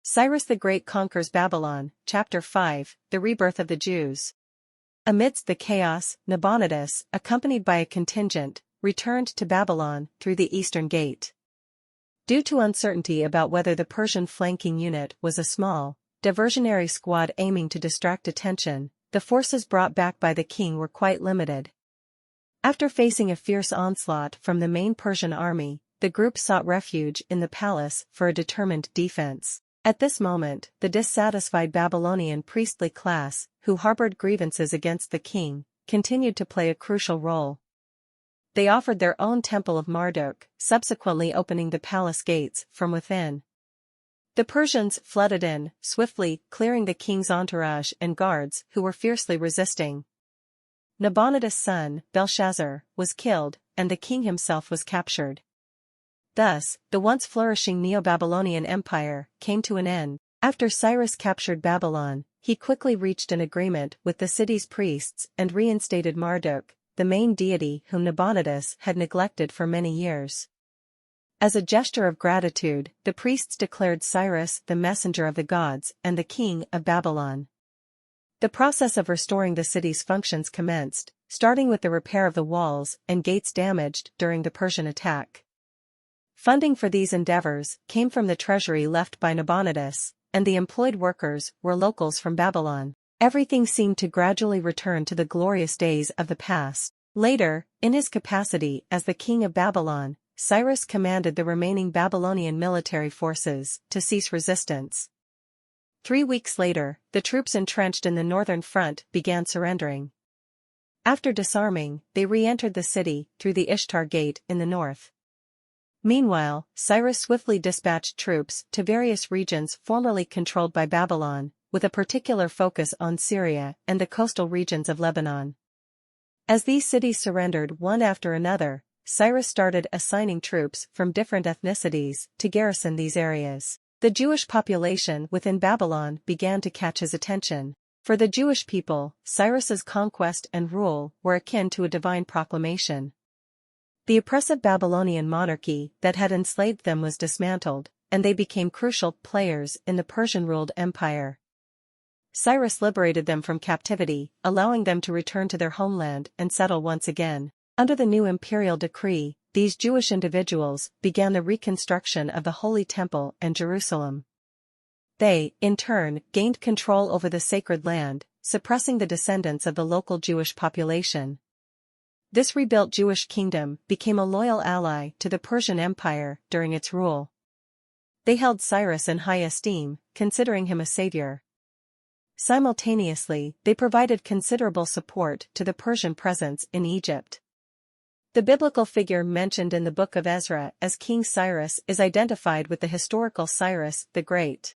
Cyrus the Great conquers Babylon, Chapter 5, The Rebirth of the Jews. Amidst the chaos, Nabonidus, accompanied by a contingent, returned to Babylon through the eastern gate. Due to uncertainty about whether the Persian flanking unit was a small, diversionary squad aiming to distract attention, the forces brought back by the king were quite limited. After facing a fierce onslaught from the main Persian army, the group sought refuge in the palace for a determined defense. At this moment, the dissatisfied Babylonian priestly class, who harbored grievances against the king, continued to play a crucial role. They offered their own temple of Marduk, subsequently opening the palace gates from within. The Persians flooded in, swiftly clearing the king's entourage and guards who were fiercely resisting. Nabonidus' son, Belshazzar, was killed, and the king himself was captured. Thus, the once flourishing Neo-Babylonian Empire came to an end. After Cyrus captured Babylon, he quickly reached an agreement with the city's priests and reinstated Marduk, the main deity whom Nabonidus had neglected for many years. As a gesture of gratitude, the priests declared Cyrus the messenger of the gods and the king of Babylon. The process of restoring the city's functions commenced, starting with the repair of the walls and gates damaged during the Persian attack. Funding for these endeavors came from the treasury left by Nabonidus, and the employed workers were locals from Babylon. Everything seemed to gradually return to the glorious days of the past. Later, in his capacity as the king of Babylon, Cyrus commanded the remaining Babylonian military forces to cease resistance. 3 weeks later, the troops entrenched in the northern front began surrendering. After disarming, they re-entered the city through the Ishtar Gate in the north. Meanwhile, Cyrus swiftly dispatched troops to various regions formerly controlled by Babylon, with a particular focus on Syria and the coastal regions of Lebanon. As these cities surrendered one after another, Cyrus started assigning troops from different ethnicities to garrison these areas. The Jewish population within Babylon began to catch his attention. For the Jewish people, Cyrus's conquest and rule were akin to a divine proclamation. The oppressive Babylonian monarchy that had enslaved them was dismantled, and they became crucial players in the Persian-ruled empire. Cyrus liberated them from captivity, allowing them to return to their homeland and settle once again. Under the new imperial decree, these Jewish individuals began the reconstruction of the Holy Temple and Jerusalem. They, in turn, gained control over the sacred land, suppressing the descendants of the local Jewish population. This rebuilt Jewish kingdom became a loyal ally to the Persian Empire during its rule. They held Cyrus in high esteem, considering him a savior. Simultaneously, they provided considerable support to the Persian presence in Egypt. The biblical figure mentioned in the book of Ezra as King Cyrus is identified with the historical Cyrus the Great.